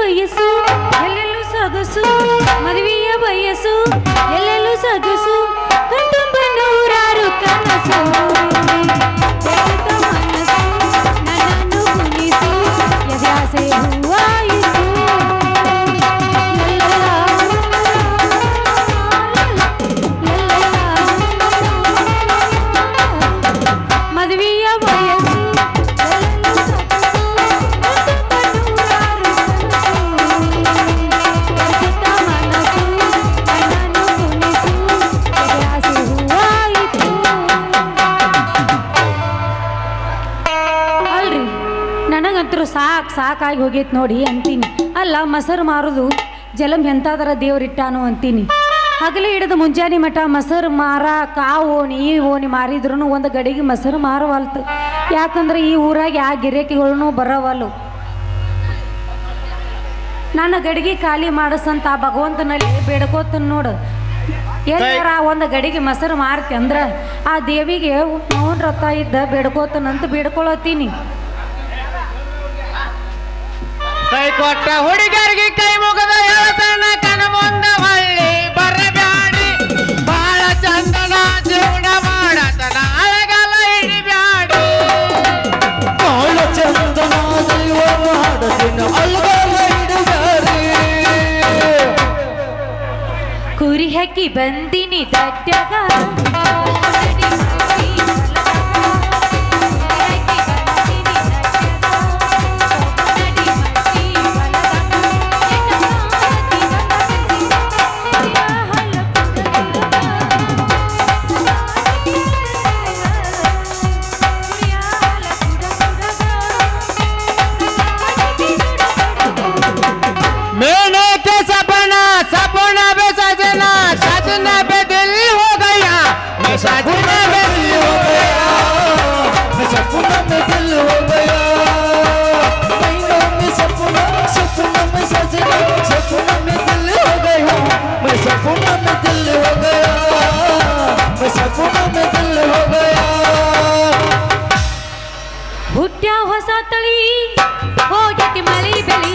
ವಯಸ್ಸು ಎಲ್ಲೆಲ್ಲೂ ಸೊಗಸು ಮದುವೆಯ ವಯಸ್ಸು ಎಲ್ಲೆಲ್ಲೂ ಸೊಗಸು ಕಣ್ತುಂಬ ನೂರಾರು ಕನಸು ಬೆರೆತ ಮನಸ್ಸು ನನ್ನನ್ನು ಕುಣಿಸು ಎದ್ಯಾಸೆ ಹೂವಾಯಿತು ಮದುವೆಯ ವಯಸ್ಸು ಸಾಕಾಗಿ ಹೋಗೈತೆ ನೋಡಿ ಅಂತೀನಿ. ಅಲ್ಲ ಮೊಸರು ಮಾರೋದು ಜಲಂ ಎಂತಾದರ ದೇವ್ರಿಟ್ಟಾನು ಅಂತೀನಿ. ಹಗಲಿ ಹಿಡಿದು ಮುಂಜಾನೆ ಮಠ ಮೊಸರು ಮಾರಾಕ ಆ ಓಣಿ ಈ ಓಣಿ ಮಾರಿದ್ರು ಒಂದು ಗಡಿಗೆ ಮೊಸರು ಮಾರವಲ್ತು. ಯಾಕಂದ್ರೆ ಈ ಊರಾಗ ಯಾವ ಗಿರಾಕಿಗಳೂ ಬರವಲ್ಲು. ನನ್ನ ಗಡಿಗೆ ಖಾಲಿ ಮಾಡಿಸಂತ ಆ ಭಗವಂತನಲ್ಲಿ ಬೇಡ್ಕೋತನ್ ನೋಡು. ಎಲ್ಲಾರ ಒಂದು ಗಡಿಗೆ ಮೊಸರು ಮಾರ್ತಿ ಅಂದ್ರೆ ಆ ದೇವಿಗೆ ಮೌನ ರಥ ಇದ್ದ ಬೇಡ್ಕೋತನಂತ ಬೇಡ್ಕೊಳತ್ತೀನಿ. ಕೈ ಕೊಟ್ಟ ಹುಡುಗರಿಗೆ ಕೈ ಮುಗದ ಹೇಳ್ತಾನ ಕಣ ಮುಂದ ಹೊಳ್ಳಿ ಬರಬ್ಯಾಡಿ ಬಾಳ ಚಂದನ ಜೀವನ ಮಾಡತನ ಅಳಗಲ ಹಿಡಿಬ್ಯಾಡಿ ಬಾಳ ಚಂದನ ಜೀವನ ಮಾಡತನ ಅಳಗಲ ಹಿಡಿಬ್ಯಾಡಿ ಕುರಿ ಹಾಕಿ ಬಂದಿನಿ ದಡ್ಡಗ सपना में दिल हो गया मैं सपना में दिल हो गया महीनों में सपना सपना में सजना सपना में दिल हो गया मैं सपना में दिल हो गया मैं सपना में दिल हो गया ಹುಟ್ಟ್ಯಾ ಹೊಸ ತಳಿ ಹೋಗೈತಿ ಮಳಿ ಬೆಳಿ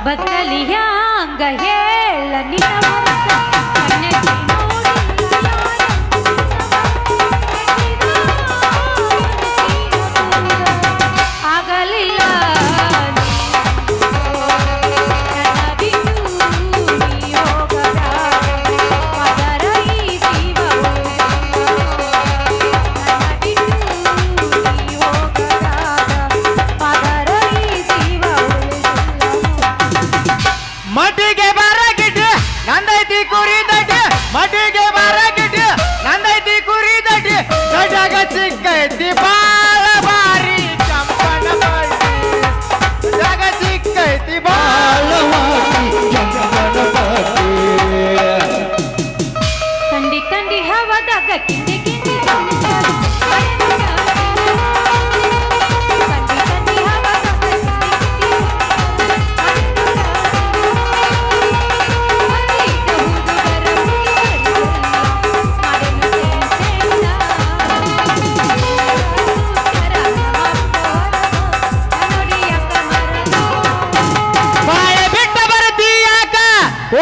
ಬದಲಿಯಾಂಗ ಹೇಳ ಆಗಲಿಲ್ಲ ಮಟಿಗೆ ಬರಗಿಟ್ಟು ನಂದೈತಿ ಕುರಿ ದಡ್ಡಿ ಮಟಿಗೆ ಬರಗಿಟ್ಟು ನಂದೈತಿ ಕುರಿ ದಡ್ಡಿ ದಡ್ಡಾಗ ಸಿಕ್ಕೈತಿ ಬಾಳ ಬಾರಿ ಚಂಪನ ಬಳ್ಳಿ ದಡ್ಡಾಗ ಸಿಕ್ಕೈತಿ ಬಾಳ ತಂಡಿ ತಂಡಿ ಹವದಾಗ ಕಿಂಡಿ ಕಿಂಡಿ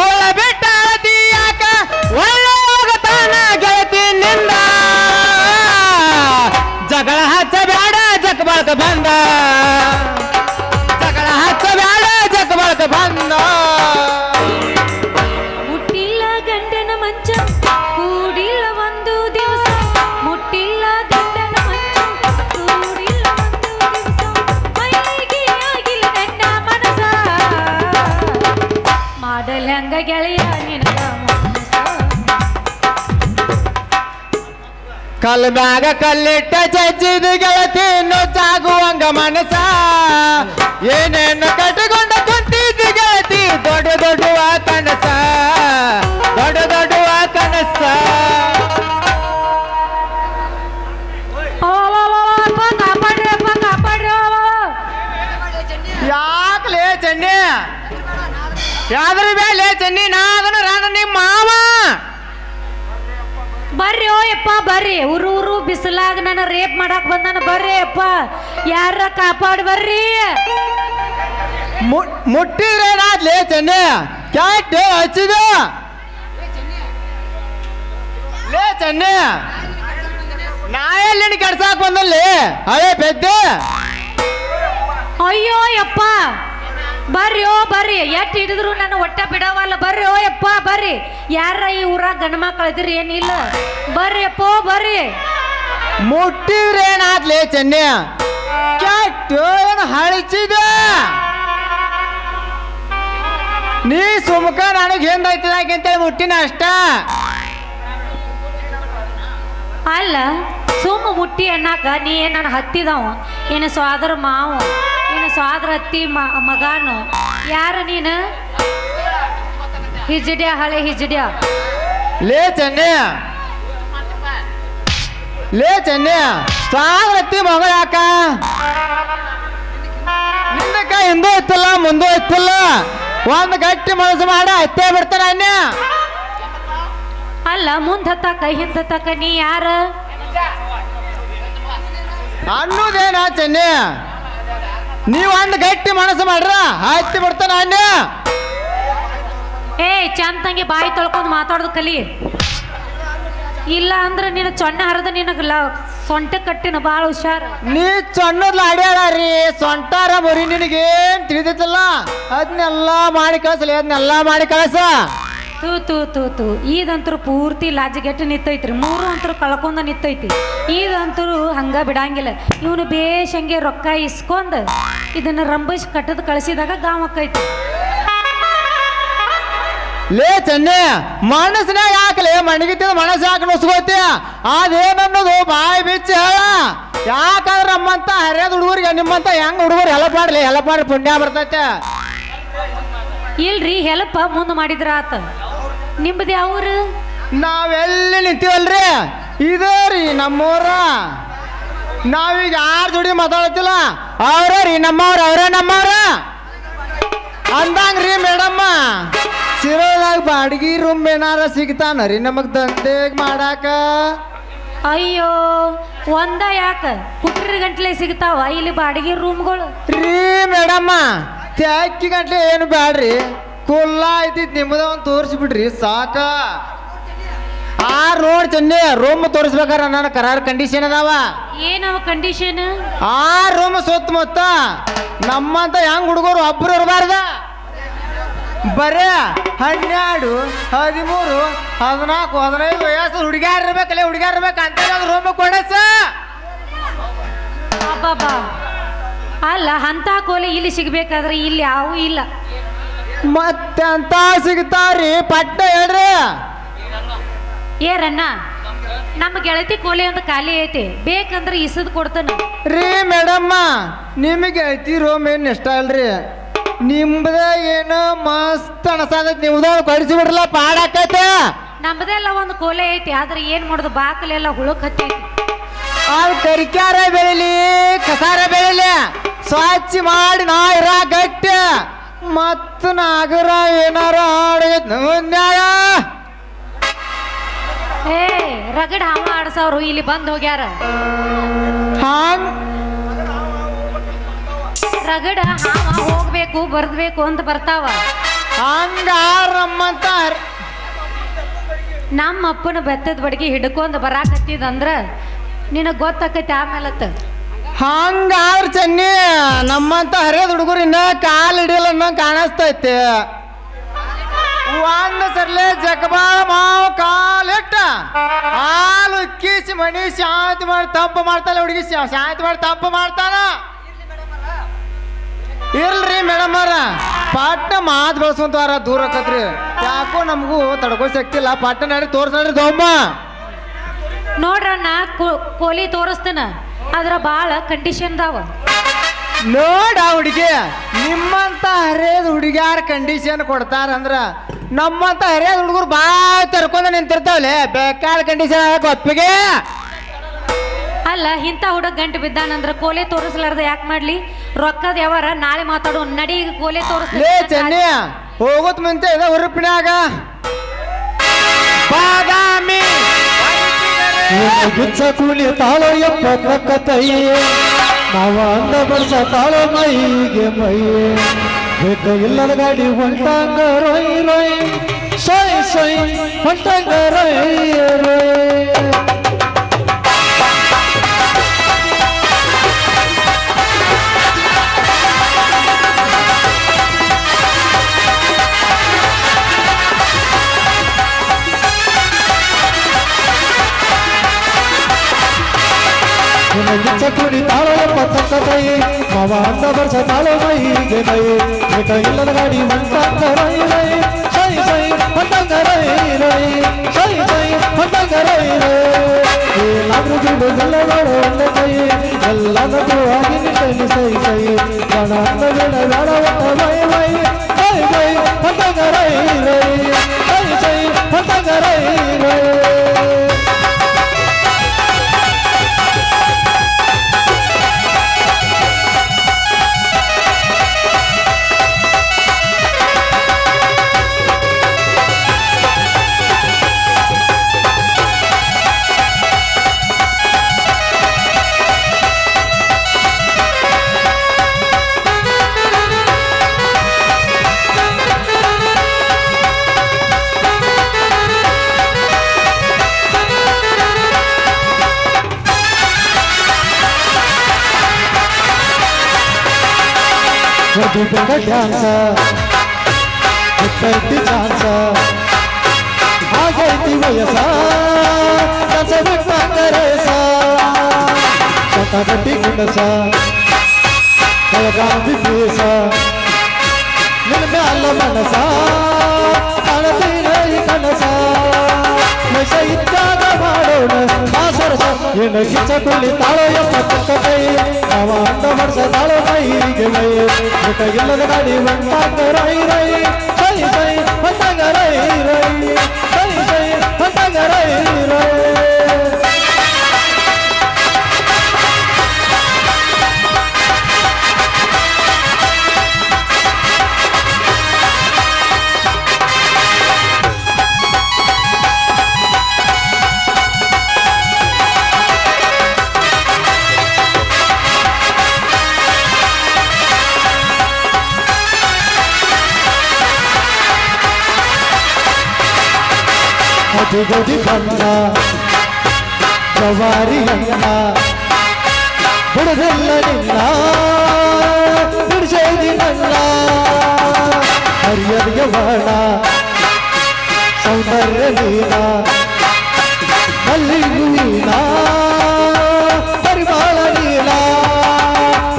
ಓಳ ಬಿಟ್ಟ ಯಾಕ ಒಳ್ಳೆ ಹೋಗತಾನ ಗೆಳತಿ ನಿಂದ ಜಗಳ ಹಚ್ಚಬೇಡ ಜಕ್ ಬಳಕ ಬಂದ ಜಗಳ ಹಚ್ಚಬೇಡ ಜಕ್ ಬಳಕ ಬಂದ ಮುಟ್ಟಿಲ್ಲ ಗಂಡನ ಮಂಚ ಕೂಡಿಲ್ಲ ಒಂದು ದಿವಸ ಮುಟ್ಟಿಲ್ಲ ಗಂಡನ ಮಂಚ ಕೂಡಿಲ್ಲ ಒಂದು ದಿವಸ ಮೈಲಿಗೆ ಆಗಿಲ್ಲ ಗಂಡ ಮನಸ ಮಾಡ ಮಾಡಲಿ ಹಂಗ ಗೆಳೆಯ ನಿನಗ ಮೋಸ. ಕಲ್ ಮ್ಯಾಗ ಕಲ್ಲಿಟ್ಟ ಚಚ್ಚಿದ ಗೆಳತಿ ಚಾಗುವಂಗ ಮನಸ ಏನೇನು ಕಟ್ಟಿಕೊಂಡ ಕುಂತಿದ್ದ ಗೆಳತಿ ದೊಡ್ಡ ದೊಡ್ಡುವ ಕನಸ ದೊಡ್ಡ ದೊಡ್ಡುವ ಕನಸ. ಯಾಕಲೇ ಚನ್ನಿ ಯಾವ್ದ್ರ ಬೇಲೆ ಚನ್ನಿ ನಾದನ ರಾನ ನಿಮ್ಮ ಮಾವ. ಬರ್ರಿ ಓ ಯಪ್ಪ ಬರ್ರಿ, ಊರು ಬಿಸಿಲಾಗ ನನ್ನ ರೇಪ್ ಮಾಡಕ್ ಬಂದಾನ. ಬರ್ರಿ ಅಪ್ಪ, ಯಾರ ಕಾಪಾಡಿ ಬರ್ರಿ. ಮುಟ್ಟಿದ್ರೆ ಏನಾದ್ಲೇ ಚನ್ನಿ ಕ್ಯಾಟ್ ಹಚ್ಚಿದ ಲೇ ಚನ್ನಿ ನಾ ಎಲ್ಲಿ ಕೆಡ್ಸಾಕ್ ಬಂದಲ್ಲಿ ಹಳೆ ಪೆದ್ದೆ. ಅಯ್ಯೋ ಯಪ್ಪ ಬರ್ರಿ ಓ ಬರ್ರಿ, ಎಟ್ ಹಿಡಿದ್ರು ನನ್ನ ಒಟ್ಟ ಬಿಡವಲ್ಲ. ಬರ್ರಿ ಓ ಯಪ್ಪ ಬರ್ರಿ, ಯಾರ ಈ ಊರಾಗ ಗಂಡ ಮಕ್ಕಳು ಇದ್ರಿ ಏನಿಲ್ಲ. ಬರ್ರಿ ಅಪ್ಪ ಬರ್ರಿ. ಮುಟ್ಟಿದ್ರೆ ಏನಾದ್ಲೇ ಚನ್ನಿ ಕ್ಯಾಟ್ ಏನು ಹಳಚಿದ. ನೀ ಸುಮ್ಕ ನನಗೆ ಹಿಂದೈತದಾಗಿಂತೇಳಿ ಮುಟ್ಟಿನ ಅಷ್ಟ. ಅಲ್ಲ ಸುಮ್ಮ ಮುಟ್ಟಿ ಅನ್ನಕ ನೀ ಏನ್ ನನ್ನ ಹತ್ತಿದವ ಏನು ಸ್ವಾದರ ಮಾವು ಏನು ಸ್ವಾದರ ಹತ್ತಿ ಮಗಾನು ಯಾರ ನೀನು? ಹಿಜಡ್ಯ ಹಳೆ ಹಿಜಡ್ಯ. ಲೇ ಚನ್ನಿ ಲೇ ಚನ್ನಿ ಸಾಗತ್ತಿ ಮಗ ಯಾಕ ನಿಂದಕ್ಕ ಹಿಂದೂ ಇತ್ತಿಲ್ಲ ಮುಂದೂ ಇತ್ತಿಲ್ಲ. ಒಂದು ಗಟ್ಟಿ ಮನಸ್ಸು ಮಾಡ ಹತ್ತೇ ಬಿಡ್ತಾನ ಅನ್ಯ. ಅಲ್ಲ ಮುಂದ್ ಹತ್ತಾಕ ಹಿಂದ್ ಹತ್ತಾಕ ನೀ ಯಾರ ಅನ್ನೋದೇನ ಚನ್ನಿ? ನೀವ್ ಒಂದು ಗಟ್ಟಿ ಮನಸ್ಸು ಮಾಡ್ರ ಹತ್ತಿ ಬಿಡ್ತಾನ ಅನ್ಯ. ಏ ಚಂದಂಗೆ ಬಾಯಿ ತೊಳ್ಕೊಂಡು ಮಾತಾಡೋದು ಕಲಿ. ಇಲ್ಲ ಅಂದ್ರೆ ನೀನು ಚೊಣ್ಣ ಹರಿದ ನಿನಗಲ್ಲ ಸೊಂಟ ಕಟ್ಟಿನ ಭಾಳ ಹುಷಾರ. ನೀ ಚೊಣ್ಣದ್ಲ ಅಡ್ಯಾಡ್ರಿ ಸೊಂಟಾರ ಮುರಿ ನಿನಗೇನ್ ತಿಳಿದಿತ್ತಲ್ಲ ಅದನ್ನೆಲ್ಲ ಮಾಡಿ ಕಳಿಸಲಿ ಅದನ್ನೆಲ್ಲ ಮಾಡಿ ಕಳಿಸ. ತೂ ತೂ ತೂ ತೂ ಇದಂತರೂ ಪೂರ್ತಿ ಲಾಜಿಗೆಟ್ಟು ನಿಂತೈತ್ರಿ. ಮೂರು ಅಂತರೂ ಕಳ್ಕೊಂಡ ನಿಂತೈತಿ. ಇದಂತರೂ ಹಂಗ ಬಿಡಂಗಿಲ್ಲ. ಇವನು ಬೇಷಂಗೆ ರೊಕ್ಕ ಇಸ್ಕೊಂಡ್ ಇದನ್ನ ರಂಬಸ್ ಕಟ್ಟದ ಕಳಿಸಿದಾಗ ಗಾಮ್ ಆಕೈತಿ. ಲೇ ಚನ್ನಿ ಮನಸ್ಸಿನಾಗ ಯಾಕಲೇ ಮಣಗಿತ್ತಿದ ಮನಸ್ಸು ಯಾಕೆ ನುಸ್ಕೋತಿ? ಅದೇನನ್ನೋದು ಬಾಯಿ ಬಿಚ್ಚಿ ಹೇಳ. ಯಾಕಂದ್ರೆ ನಮ್ಮಂತ ಹರಿಯದ ಹುಡುಗರಿಗೆ ನಿಮ್ಮಂತ ಹೆಂಗ್ ಹುಡುಗರು ಹೆಲ್ಪ್ ಮಾಡ್ಲಿ ಹೆಲ್ಪ್ ಮಾಡಿ ಪುಣ್ಯ ಬರ್ತೈತೆ. ಇಲ್ರಿ ಹೆಲ್ಪ್ ಮುಂದೆ ಮಾಡಿದ್ರ ಆತ. ನಿಮ್ದು ಯಾವ್ರು? ನಾವೆಲ್ಲಿ ನಿಂತೀವಲ್ರಿ ಇದೇ ರೀ ನಮ್ಮೂರ. ನಾವೀಗ ಯಾರ ಜೋಡಿ ಮಾತಾಡತ್ತಿಲ್ಲ ಅವ್ರ ರೀ ನಮ್ಮವ್ರ ಅವರೇ ನಮ್ಮವ್ರ ಅಂದಂಗ್ರಿ ಮೇಡಮ್ಮ. ಸಿರೋದಾಗ ಬಾಡಿಗೆ ರೂಮ್ ಏನಾರ ಸಿಗ್ತಾನ ರೀ ನಮಗ್ ದಂಧೆ ಮಾಡಾಕ? ಅಯ್ಯೋ ಒಂದ ಯಾಕ ಕುಟ್ರಿ ಗಂಟ್ಲೆ ಸಿಗ್ತಾವ ಇಲ್ಲಿ ಬಾಡಿಗೆ ರೂಮ್ಗಳು. ರೀ ಮೇಡಮ್ಮ ತ್ಯಾಕಿ ಗಂಟ್ಲೆ ಏನು ಬ್ಯಾಡ್ರಿ, ಕುಲ್ಲ ಐತಿತ್ ನಿಮ್ಮದ ಒಂದು ತೋರಿಸ್ಬಿಡ್ರಿ ಸಾಕ. ಆ ರೋಡ್ ಚನ್ನಿ ರೂಮ್ ತೋರಿಸ್ಬೇಕಾರ ನನ್ನ ಕರಾರ್ ಕಂಡೀಷನ್ ಅದಾವ. ಏನವ ಕಂಡೀಷನ್? ಆ ರೂಮ್ ಸುತ್ತಮುತ್ತ ನಮ್ಮಂತ ಹೆಂಗ್ ಹುಡುಗರು ಒಬ್ರು ಇರಬಾರ್ದ. ಬರೇ 12, 13, 14, 15 ವಯಸ್ಸು ಹುಡುಗ್ಯಾರ ಇರ್ಬೇಕಲ್ಲ ಹುಡುಗ್ಯಾರ ಇರ್ಬೇಕು ಅಂತ ರೂಮ್ ಕೊಡಸ. ಅಬ್ಬಬ್ಬಾ ಅಲ್ಲ ಅಂತ ಕೋಲೆ ಇಲ್ಲಿ ಸಿಗ್ಬೇಕಾದ್ರೆ ಇಲ್ಲಿ ಯಾವೂ ಇಲ್ಲ. ಮತ್ತೆ ಅಂತ ಸಿಗ್ತಾವ್ರಿ ಪಟ್ಟ ಹೇಳ್ರಿ. ಏರಣ್ಣ ನಮ್ಮ ಗೆಳತಿ ಕೋಲೆ ಒಂದು ಖಾಲಿ ಐತಿ, ಬೇಕಂದ್ರೆ ಇಸದ್ ಕೊಡ್ತಾನ. ರೀ ಮೇಡಮ್ಮ ನಿಮಗೆ ಐತಿ ರೂಮ್ ಏನು ಇಷ್ಟ ಅಲ್ರಿ? ನಿಮ್ದ ಏನು ಮಸ್ತ್ ಅನಸಾದೈತಿ, ನಿಮ್ದ ಕಳಿಸಿ ಬಿಡ್ರಲ್ಲ ಪಾಡಾಕೈತೆ. ನಮ್ದೆಲ್ಲ ಒಂದು ಕೋಲೆ ಐತಿ, ಆದ್ರೆ ಏನ್ ಮಾಡೋದು ಬಾಕಲೆಲ್ಲ ಹುಳುಕ್ ಹತ್ತೈತಿ. ಅದು ಕರಿಕ್ಯಾರ ಬೆಳಿಲಿ ಕಸಾರ ಬೆಳಿಲಿ ಸ್ವಚ್ಛ ಮಾಡಿ ನಾ ಇರ ಗಟ್ಟಿ ಮತ್ತ ನಾಗರ ಏನಾರ ಆಡೋದ್ಯಾಗ ಏ ರಗಡ್ ಹಾವ ಆಡ್ಸವ್ರು ಇಲ್ಲಿ ಬಂದ್ ಹೋಗ್ಯಾರ. ಹಾಂಗ್ ರಗಡ ಹಾವ ಹೋಗ್ಬೇಕು ಬರ್ದ್ಬೇಕು ಅಂತ ಬರ್ತಾವ. ಹಂಗಾರಮ್ಮಂತ ನಮ್ಮ ಅಪ್ಪನ ಬೆತ್ತದ ಬಡಿಗೆ ಹಿಡ್ಕೊಂಡ್ ಬರಾಕತ್ತಿದಂದ್ರ ನಿನಗ್ ಗೊತ್ತಾಕೈತಿ ಆಮೇಲತ್ತ. ಹಂಗಾದ್ರ ಚನ್ನಿ ನಮ್ಮಂತ ಹರಿಯದ ಹುಡುಗರು ಇನ್ನ ಕಾಲ್ ಹಿಡಿಯಲ್ಲ ಅನ್ನೋ ಕಾಣಿಸ್ತೈತಿ. ಒಂದ್ ಸರ್ಲೆ ಜಗಬಾಳ ಮಾವು ಕಾಲಿಟ್ಟ ಹಾಲು ಕೀಸಿ ಮನಿ ಶಾಂತಿ ಮಾಡಿ ತಂಪು ಮಾಡ್ತಾನೆ ಹುಡುಗಿ ಶಾಂತಿ ಮಾಡಿ ತಂಪು ಮಾಡ್ತಾನ. ಇಲ್ರಿ ಮೇಡಮ್ ಅವ್ರ ಪಾಟ್ನ ಮಾತು ಬೆಳೆಸ್ಕೊಂತಾರ ದೂರ ಆಕತ್ರಿ ಯಾಕೋ ನಮಗೂ ತಡ್ಕೋ ಶಕ್ತಿ ಇಲ್ಲ ಪಾಟ್ನ ನಡಿ ತೋರ್ಸ್ರಿ ದೊಮ್ಮ ನೋಡ್ರಣ್ಣ ಕೋಲಿ ತೋರಿಸ್ತೇನ ಅದ್ರ ಭಾಳ ಕಂಡೀಷನ್ ಅದಾವ. ನೋಡ ಹುಡುಗಿ ನಿಮ್ಮಂತ ಹರಿಯದ ಹುಡುಗ್ಯಾರ ಕಂಡೀಷನ್ ಕೊಡ್ತಾರಂದ್ರ ನಮ್ಮಂತ ಹರಿಯದ ಹುಡುಗರು ಬಾಳ್ ತರ್ಕೊಂಡ ನಿಂತಿರ್ತಾವಲೆ ಬೇಕಾದ ಕಂಡೀಷನ್ ಒಪ್ಪಿಗೆ. ಅಲ್ಲ ಇಂಥ ಹುಡುಗ ಗಂಟು ಬಿದ್ದಾನಂದ್ರ ಕೋಲೆ ತೋರಿಸ್ಲಾರ್ದ ಯಾಕೆ ಮಾಡ್ಲಿ? ರೊಕ್ಕದ ಯಾವಾರ ನಾಳೆ ಮಾತಾಡೋ ನಡಿ ಈಗ ಕೋಲೆ ಲೇ ತೋರಿಸ್ತೀನಿ. ಚೆನ್ನಿ ಹೋಗೋತ್ ಮುಂಚೆ ಇದ ಹುರುಪಿನ್ಯಾಗ ಬಾದಾಮಿ ಗಿಚ್ಚ ಕೂಲಿ ತಾಳೋ ಎಪ್ಪ ತೈ ನಾವ ಅಂದ ಬಡ್ಸ ತಾಳೋ ಮೈಗೆ ಮೈ ಬೇಕ ಇಲ್ಲದ ಗಾಡಿ ಹೊಂಟಂಗ ರೊಯ್ ರೊಯ್ ಸೊಯ್ ಸೊಯ್ ಹೊಂಟಂಗ ರೊಯ್ ರೊಯ್. ಗಿಚ್ಚ ಕೂಲಿ ತಾಳೋ ಎಪ್ಪ ತೈ ನಾವ ಅಂದ ಬಡ್ಸ ತಾಳೋ ಮೈಗೆ ಮೈ ಬೇಕ ಇಲ್ಲದ ಗಾಡಿ ಹೊಂಟಂಗ ರೊಯ್ ರೊಯ್ ಸೊಯ್ ಸೊಯ್ ಹೊಂಟಂಗ ರೊಯ್ ರೊಯ್ ಸೊಯ್ ಸೊಯ್ ಹೊಂಟಂಗ ರೊಯ್ ರೊಯ್. ಏನಾದ್ರೂ ದುಡ್ಡು ಎಲ್ಲ ಮಾಡೋ ಒಂದ ಕೈ ಎಲ್ಲದಕ್ಕೂ ಆಗಿ ನಿಂತಲ್ಲಿ ಸೈ ಸೈ ಗಣ ಅಂದ ಬೇಡ ಬೇಡ ಒಟ್ಟ ಮೈ ಮೈ ಸೈ ಸೈ ಹೊಂಟಂಗ ರೊಯ್ ರೊಯ್ ಸೈ ಸೈ ಹೊಂಟಂಗ ರೊಯ್ ರೊಯ್. ಹೊಡಿಬೇಕ ಡ್ಯಾನ್ಸ ಬಿಟ್ಟೈತಿ ಚಾನ್ಸ ಆಗೈತಿ ವಯಸ್ಸ ಕಸ ಬಿಟ್ಟಂಗ ರೇಸ ಶತಗಟ್ಟಿ ಗುಂಡಸ ಬೆಳಗಾವಿ ಬೀಸ ನಿನ್ನ ಮ್ಯಾಲ ಮನಸ ಕಾಣತೀನ ಈ ಕನಸ ವಯಸ್ಸ ಇದ್ದಾಗ ಮಾಡೋಣ ಆಸರಸ ಏನ ಗಿಚ್ಚ ಕುಳ್ಳಿ ತಾಳೋ ಎಪ್ಪ ಕೈ ನಾವ ಅಂದ ವರ್ಷ ತಾಳೋ ಮೈಗೆ ಮೈ ಊಟ ಇಲ್ಲದ ಗಾಡಿ ಹೊಂಟಾಗ ರೈ ರೈ ಸೈ ಸೈ ಹೊಂಟಾಗ ರೈ ರೈ ಸೈ ಸೈ ಹೊಂಟಾಗ ರೈ ರೈ. ಗದಿ ಬಣ್ಣ ಜವಾರಿ ಅಣ್ಣ ಬುಡದೆಲ್ಲ ನಿನ್ನ ಬಿಡಿಸೇದಿ ನನ್ನ ಹರಿಯದಿಗೆ ಬಾಣ ಸೌಂದರ್ಯ ನೀನ ಮಲ್ಲಿಗೂ ನೀನ ಪರಿಮಾಳ ನೀನ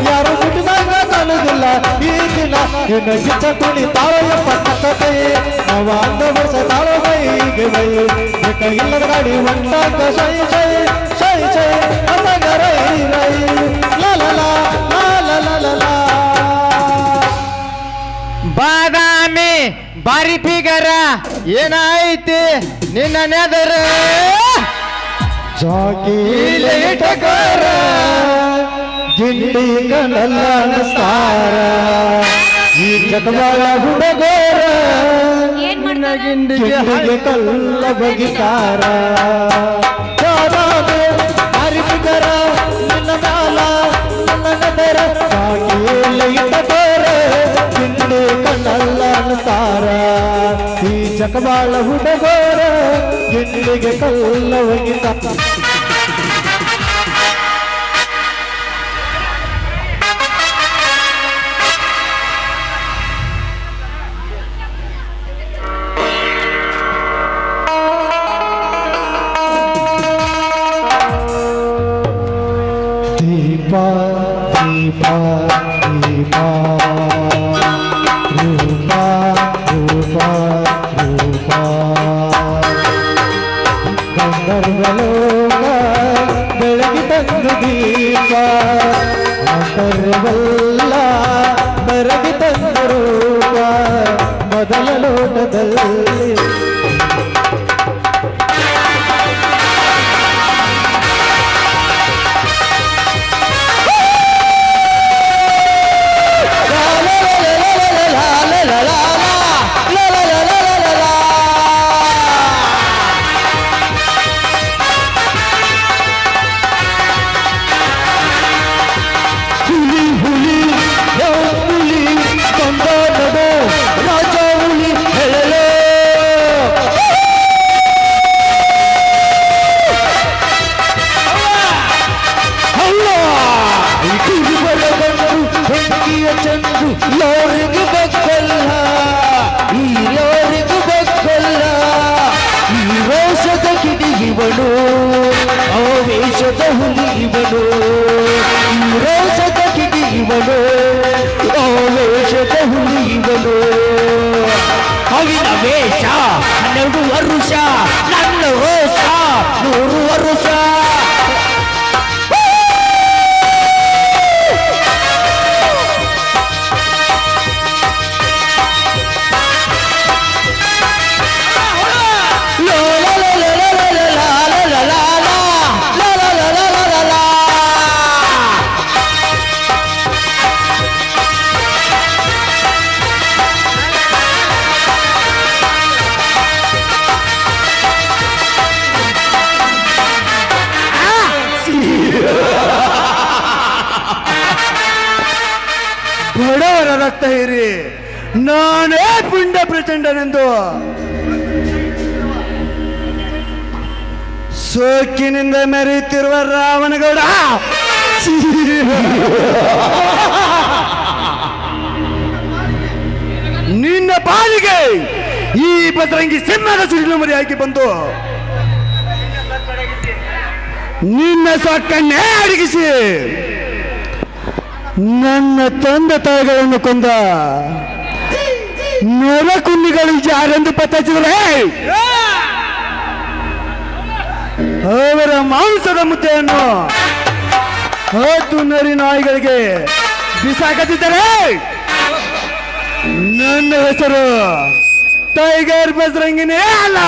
ಯಾರು ಮುಟ್ಟಿದಾಗ ಕಾಣುದಿಲ್ಲ ಈ ದಿನ ಇನ್ನು ಗಿಚ್ಚ ಕುಳಿ ತಾಳ ಎಪ್ಪ ಕೈ ನಾವ ಅಂದ ವರ್ಷ ತಾಳ ಮೈಗೆ ಮೈ ಬೇಕ ಇಲ್ಲದ ಗಾಡಿ ಹೊಂಟಾಗ ಸೈ ಸೈ ಸೈ ಸೈ ಅಂದಾಗ ರೈ ರೈ ಲಾ ಲಾ ಲಾ ಲಾ ಲಾ ಲಾ ಲಾ. ಬಾದಾಮಿ ಬಾರಿ ಫಿಗರ ಏನಾಯ್ತಿ ನಿನ್ನ ನೆದರ ಜಾಕೀಲೇಟಗಾರ ಗಿಂಡಿ ಕಣಲ್ಲ ನಸ್ತಾರ ಈ ಜಗವಾಳ ಹುಡುಗೋರ ಏನ್ ಮಾಡ್ತಾರ? ಗಿಂಡಿಗೆ ಕಲ್ಲ ಬಗಿತಾರ ಅರಿವಿಗರ ನಿನ್ನ ಮ್ಯಾಲ ನನ್ನ ನದರ ಜಾಕೀಲೇಟಗಾರ ಗಿಂಡಿ ಕಣಲ್ಲ ನಸ್ತಾರ ಈ ಜಗವಾಳ ಹುಡುಗೋರ ಗಿಂಡಿಗೆ ಕಲ್ಲ ಬಗಿತಾರ. ದೀಪ ದೀಪ ದೀಪ ರೂಪ ಗಂಧರ್ವಲೋಕ ಬೆಳಗಿ ತಂದು ದೀಪ ಅಂತರ್ವಲ್ಲ ಬೆರಗಿ ತಂದು ರೂಪ ಮೊದಲ ಲೋಟದಲ್ಲಿ ಚಂದ್ರು ಲೋರಿಗೂ ಬಕ್ಕಲ್ಲ ಈ ಲೋರಿಗೂ ಬಕ್ಕಲ್ಲ ಈ ರೋಷದ ಕಿಡಿಗಿವನು ಆವೇಶದ ಹುಲಿಗಿವನು ಈ ರೋಷದ ಕಿಡಿಗಿವನು ಆವೇಶದ ಹುಲಿಗಿವನು ಅವಿನ ವೇಷ 12 ವರುಷ ನನ್ನ ರೋಷ 100 ವರುಷ ಬಡವರ ರಕ್ತ ಹೀರಿ ನಾನೇ ಪುಂಡ ಪ್ರಚಂಡನೆಂದು ಸೋಕಿನಿಂದ ಮೆರೆಯುತ್ತಿರುವ ರಾವಣಗೌಡ ನಿನ್ನ ಪಾಲಿಗೆ ಈ ಬಸರಂಗಿ ಸಿಂಹದ ಸುಡಿಲು ಮರಿಯಾಗಿ ಬಂದು ನಿನ್ನ ಸೊಕ್ಕನ್ನೇ ಅಡಗಿಸಿ ನನ್ನ ತಂದೆ ತಾಯಿಗಳನ್ನು ಕೊಂದ ನರಕುಂಡಿಗಳು ಯಾರೆಂದು ಪತ್ತಾಚಿದರೆ ಅವರ ಮಾಂಸದ ಮುದ್ದೆಯನ್ನು 10 ನರಿ ನಾಯಿಗಳಿಗೆ ಬಿಸಾಕದಿದ್ದರೆ ನನ್ನ ಹೆಸರು ಟೈಗರ್ ಬಸರಂಗಿನೇ ಅಲ್ಲ.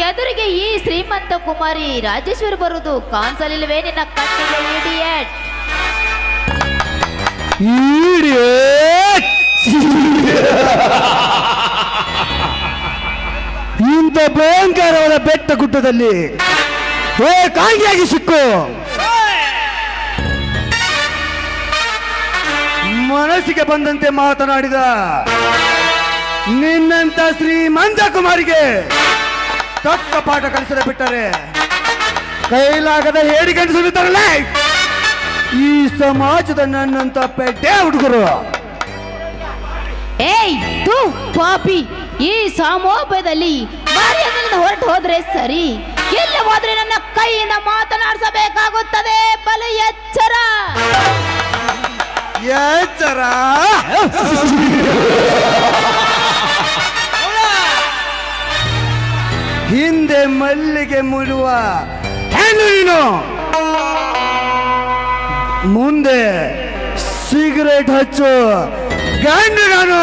ಎದುರಿಗೆ ಈ ಶ್ರೀಮಂತ ಕುಮಾರಿ ರಾಜೇಶ್ವರಿ ಬರುವುದು ಕಾಣಿಸಲಿಲ್ಲವೇ ನಿನ್ನ ಕಣ್ಣಿಗೆ? ಇಡಿಯಟ್ ಇಂಥ ಭಯಂಕರವಾದ ಬೆಟ್ಟ ಗುಡ್ಡದಲ್ಲಿ ಏಕಾಂಗಿಯಾಗಿ ಸಿಕ್ಕು ಮನಸ್ಸಿಗೆ ಬಂದಂತೆ ಮಾತನಾಡಿದ ನಿನ್ನಂತ ಶ್ರೀಮಂತ ಕುಮಾರಿಗೆ ತಕ್ಕ ಪಾಠ ಕಲಿಸದೆ ಬಿಟ್ಟರೆ ಕೈಲಾಗದ ಹೇಡಿ ಗಂಡಿಸುತ್ತಾರಲ್ಲ ಈ ಸಮಾಜದ ನನ್ನಂತ ಪೆಡ್ಡೆ ಹುಡುಗರು. ಏಯ್ ತೂ ಪಾಪಿ, ಈ ಸಮೋಪದಲ್ಲಿ ಮರ್ಯಾದೆಯಿಂದ ಹೊರಟು ಹೋದ್ರೆ ಸರಿ, ಇಲ್ಲ ಹೋದ್ರೆ ನನ್ನ ಕೈಯಿಂದ ಮಾತನಾಡಿಸಬೇಕಾಗುತ್ತದೆ. ಬಲ ಎಚ್ಚರ ಎಚ್ಚರ. ಹಿಂದೆ ಮಲ್ಲಿಗೆ ಮುಳುವ ಹೆಣ್ಣು ನೀನು, ಮುಂದೆ ಸಿಗರೇಟ್ ಹಚ್ಚು ಗಂಡು ನಾನು.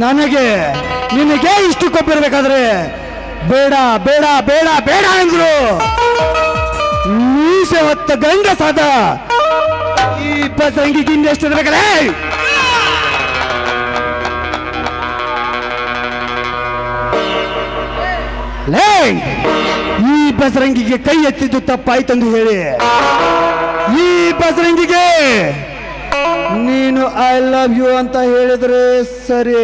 ನನಗೆ ನಿನಗೆ ಇಷ್ಟು ಕೊಪ್ಪಿರ್ಬೇಕಾದ್ರೆ ಬೇಡ ಬೇಡ ಬೇಡ ಬೇಡ ಅಂದ್ರು ಮೀಸೆ ಹೊತ್ತ ಗಂಡಸಾದ ಈ ಬಸರಂಗಿಗೆ ಇನ್ನೆಷ್ಟು ಇರ್ಬೇಕಲ್ಲ. ಲೇ, ಈ ಬಸರಂಗಿಗೆ ಕೈ ಎತ್ತಿದ್ದು ತಪ್ಪಾಯ್ತಂದು ಹೇಳಿ ಈ ಬಸರಂಗಿಗೆ ನೀನು ಐ ಲವ್ ಯು ಅಂತ ಹೇಳಿದ್ರೆ ಸರಿ,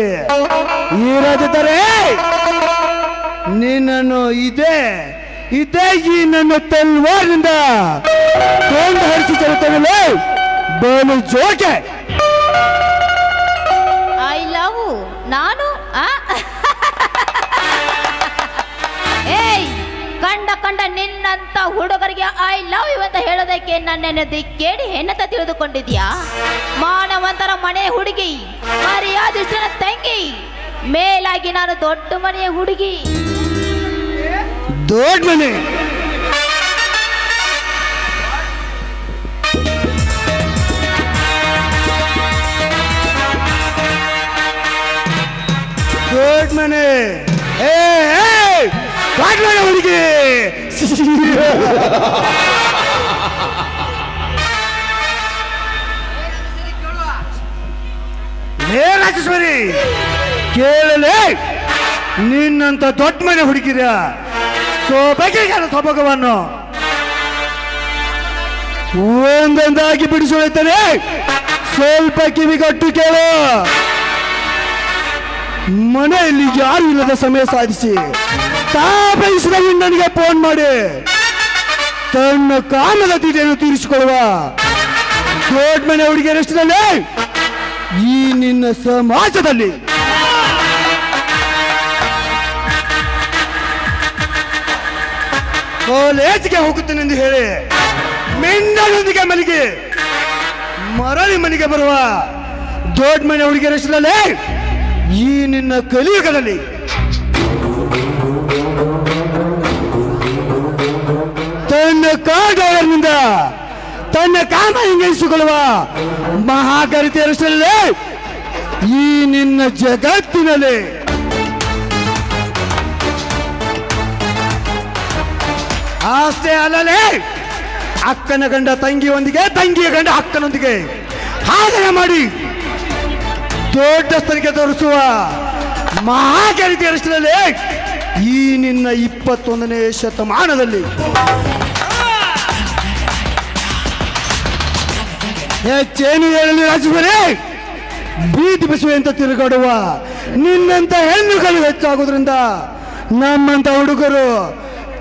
ಇರದಿದ್ದರೆ ನಿನ್ನನ್ನು ಇದೇ ಈ ನನ್ನ ತಲ್ವಾರ್ನಿಂದ ಮಾತಾಡುತ್ತಾನಲ್ಲ ಬಲು ಜೋಕೆ. ಐ ಲವ್ ನಾನು ಏಯ್ ಕಂಡ ನಿನ್ನಂತ ಹುಡುಗರಿಗೆ ಐ ಲವ್ ಯು ಅಂತ ಹೇಳೋದಕ್ಕೆ ನನ್ನನ್ನು ದಿಕ್ಕೇಡಿ ಹೆಣ್ಣತ ತಿಳಿದುಕೊಂಡಿದ್ಯಾ? ಮಾನವಂತರ ಮನೆ ಹುಡುಗಿ, ಮರ್ಯಾದಿಷ್ಟನ ತಂಗಿ, ಮೇಲಾಗಿ ನಾನು ದೊಡ್ಡ ಮನೆಯ ಹುಡುಗಿ. ದೊಡ್ಡ ಮನೆ ದೊಡ್ಡ ಮನೆ ದೊಡ್ಡ ಮನೆ ಹುಡುಗಿ. ಲೇ ರಾಜೇಶ್ವರಿ ಕೇಳಲೇ, ನಿನ್ನಂತ ದೊಡ್ಡ ಮನೆ ಹುಡುಗಿರ ಸೊಬಗವನ್ನು ಒಂದೊಂದಾಗಿ ಬಿಡಿಸೊಳ್ತಾನೆ. ಸ್ವಲ್ಪ ಕಿವಿಗಟ್ಟು ಕೇಳು. ಮನೆಯಲ್ಲಿ ಯಾರು ಇಲ್ಲದ ಸಮಯ ಸಾಧಿಸಿ ತಾ ಬಯಸಿದ ನನಗೆ ಫೋನ್ ಮಾಡಿ ತನ್ನ ಕಾಮದ ತೀಟೆಯನ್ನು ತೀರಿಸಿಕೊಳ್ಳುವ ದೊಡ್ಡ ಮನೆ ಹುಡುಗಿಯರಷ್ಟರಲ್ಲಿ ಈ ನಿನ್ನ ಸಮಾಜದಲ್ಲಿ ಕಾಲೇಜಿಗೆ ಹೋಗುತ್ತೇನೆಂದು ಹೇಳಿ ಮೆಂಡಲೊಂದಿಗೆ ಮನೆಗೆ ಮರಳಿ ಮನೆಗೆ ಬರುವ ದೊಡ್ಡ ಮನೆ ಹುಡುಗಿಯರಷ್ಟರಲ್ಲಿ ಈ ನಿನ್ನ ಕಲಿಯುಗದಲ್ಲಿ ತನ್ನ ಕಾಡನಿಂದ ತನ್ನ ಕಾಮ ಹಿಂಗೈಸಿಕೊಳ್ಳುವ ಮಹಾಕರಿತೆಯರಷ್ಟರಲ್ಲಿ ಈ ನಿನ್ನ ಜಗತ್ತಿನಲ್ಲಿ ಅಷ್ಟೇ ಅಲ್ಲಲೇ, ಅಕ್ಕನ ಗಂಡ ತಂಗಿಯೊಂದಿಗೆ, ತಂಗಿಯ ಗಂಡ ಅಕ್ಕನೊಂದಿಗೆ ಹಾಗೆ ಮಾಡಿ ದೊಡ್ಡಸ್ತನಿಗೆ ತೋರಿಸುವ ಮಹಾಕರಿತೆಯರಷ್ಟರಲ್ಲಿ ಈ ನಿನ್ನ 21ನೇ ಶತಮಾನದಲ್ಲಿ ಹೆಚ್ಚೇನು ಹೇಳಲಿ ರಾಜೇಶ್ವರಿ, ಬೀದಿ ಬಸವೆ ಅಂತ ತಿರುಗಾಡುವ ನಿನ್ನಂತ ಹೆಣ್ಣುಗಳು ಹೆಚ್ಚಾಗೋದ್ರಿಂದ ನಮ್ಮಂತ ಹುಡುಗರು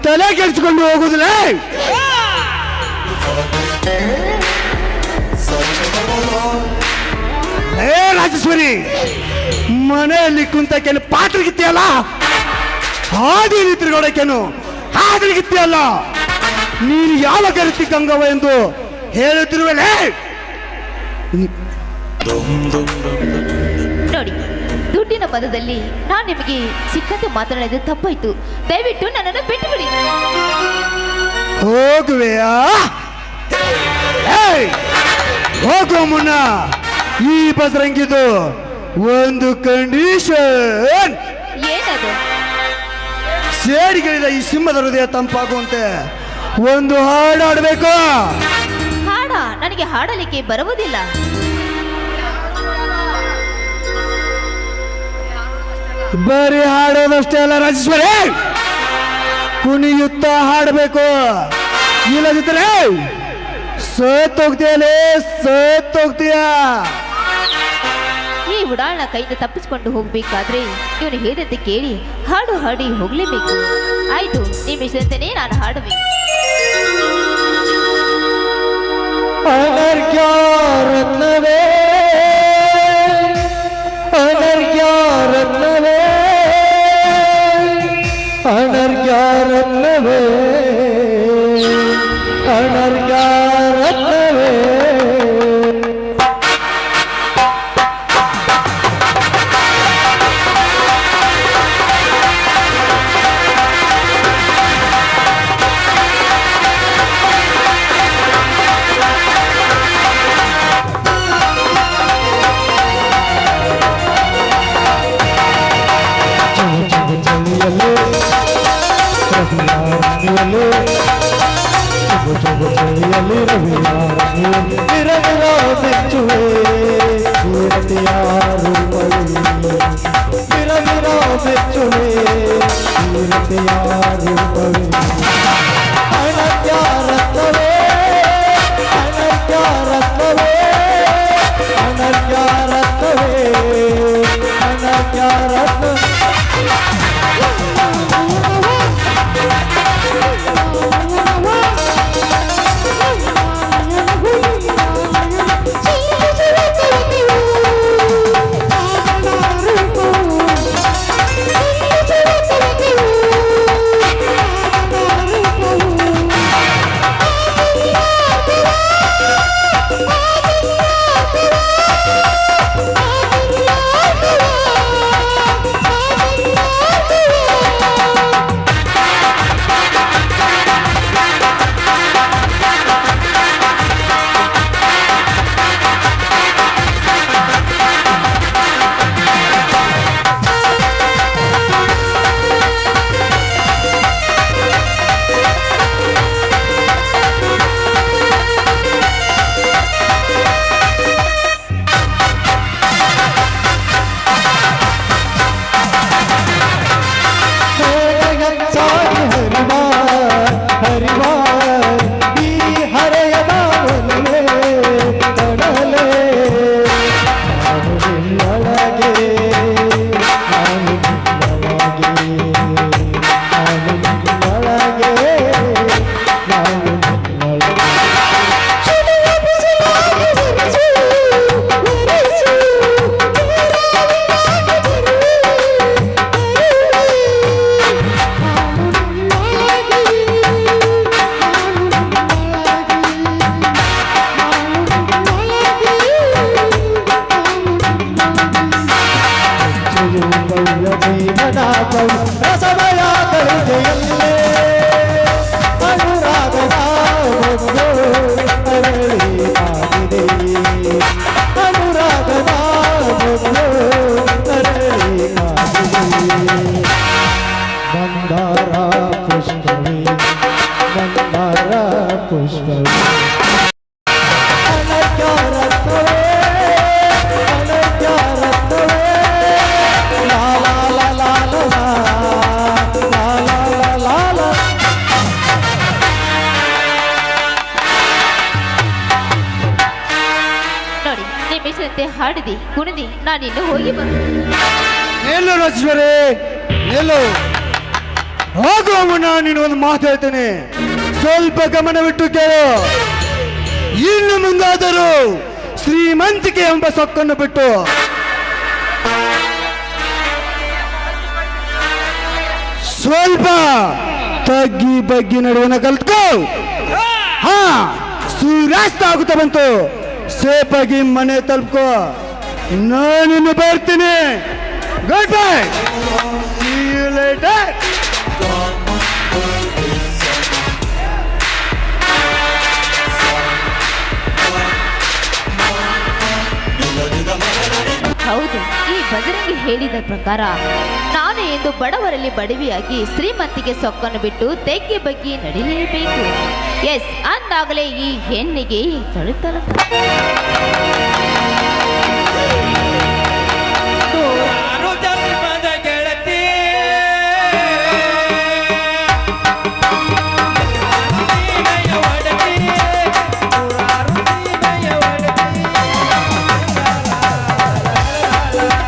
ತಲೆ ಕೆಡಿಸಿಕೊಂಡು ಹೋಗುದಿಲ್ಲ. ಏ ರಾಜೇಶ್ವರಿ, ಮನೆಯಲ್ಲಿ ಕುಂತ ಕೆಲ ಪಾತ್ರಗಿತ್ತೆಯಲ್ಲ, ಹಾದಿಯಲ್ಲಿ ತಿರುಗಾಡೋಕೇನು ಹಾದಿಗಿತ್ತೆಯಲ್ಲ, ನೀನು ಯಾವ ಕರಿತಿ ಗಂಗವ್ವ ಎಂದು ಹೇಳುತ್ತಿರುವಲೇ. ನೋಡಿ, ದುಡ್ಡಿನ ಪದದಲ್ಲಿ ನಾನು ನಿಮಗೆ ಸಿಕ್ಕಂತೆ ಮಾತನಾಡಿದ ತಪ್ಪಾಯ್ತು. ದಯವಿಟ್ಟು ನನ್ನನ್ನು ಬಿಟ್ಟು ಬಿಡಿ. ಹೋಗುವೆಯಾ? ಹೋಗುವ ಮುನ್ನ ಈ ಬಸರಂಗಿದು ಒಂದು ಕಂಡೀಷನ್. ಏನದು? ಸೇಡಿಗಳಿದ ಈ ಸಿಂಹದ ಹೃದಯ ತಂಪಾಗುವಂತೆ ಒಂದು ಹಾಡಾಡಬೇಕು. ಹಾಡ ನನಗೆ ಹಾಡಲಿಕ್ಕೆ ಬರುವುದಿಲ್ಲ. ಬರೀ ಹಾಡೋದಷ್ಟೇ ಅಲ್ಲ ರಾಜೇಶ್ವರಿ, ಕುಣಿಯುತ್ತಾ ಹಾಡಬೇಕು. ಇಲ್ಲದಿದ್ದರೆ ಸೋತೋಗ್ತೀಯಲೇ, ಸೋತೋಗ್ತೀಯ. ಈ ಉಡಾಳನ ಕೈಯಿಂದ ತಪ್ಪಿಸಿಕೊಂಡು ಹೋಗ್ಬೇಕಾದ್ರೆ ಇವನು ಹೇಳಿದಂತೆ ಕೇಳಿ ಹಾಡು ಹಾಡಿ ಹೋಗ್ಲೇಬೇಕು. ಆಯ್ತು, ನಿಮ್ಮ ಇಷ್ಟಂತೆಯೇ ನಾನು ಹಾಡುವೆ. ಅನರ್ಘ್ಯ ರತ್ನವೇ, ಅನರ್ಘ್ಯ ರತ್ನವೇ, ಅನರ್ಘ್ಯ ರತ್ನವೇ, ಅನರ್ಘ್ಯ ರತ್ನವೇ. Woo! ಮನುಷ್ಯನಂತೆ ಹಾಡಿದಿ ಕುಣಿದಿ ನಾನಿನ್ನು ಹೋಗಿ ಬಂದು ನಿಲ್ಲು ರಾಜೇಶ್ವರಿ ನಿಲ್ಲು. ಹೋಗುವ ಮುನ್ನ ನೀನು ಒಂದು ಮಾತು ಹೇಳ್ತೇನೆ, ಸ್ವಲ್ಪ ಗಮನವಿಟ್ಟು ಕೇಳು. ಇನ್ನು ಮುಂದಾದರೂ ಶ್ರೀಮಂತಿಕೆ ಎಂಬ ಸೊಕ್ಕನ್ನು ಬಿಟ್ಟು ಸ್ವಲ್ಪ ತಗ್ಗಿ ಬಗ್ಗಿ ನಡುವನ ಕಲ್ತ್ಕೋ. ಹಾ, ಸೂರ್ಯಾಸ್ತ ಆಗುತ್ತಾ ಬಂತು, ಸೇಫಾಗಿ ಮನೆ ತಲುಪ್ಕೋ. ನಾನಿನ್ನು ಬರ್ತೀನಿ. Good bye, see you later. ಹೌದು, ಈ ಬಜರಂಗಿ ಹೇಳಿದ ಪ್ರಕಾರ ನಾನು ಎಂದು ಬಡವರಲ್ಲಿ ಬಡವಿಯಾಗಿ ಶ್ರೀಮಂತಿಗೆ ಸೊಕ್ಕನ್ನು ಬಿಟ್ಟು ತೆಗ್ಗೆ ಬಗ್ಗಿ ನಡಿಲೇಬೇಕು. ಎಸ್, ಅಂದಾಗಲೇ ಈ ಹೆಣ್ಣಿಗೆ ತಳುತ್ತಲ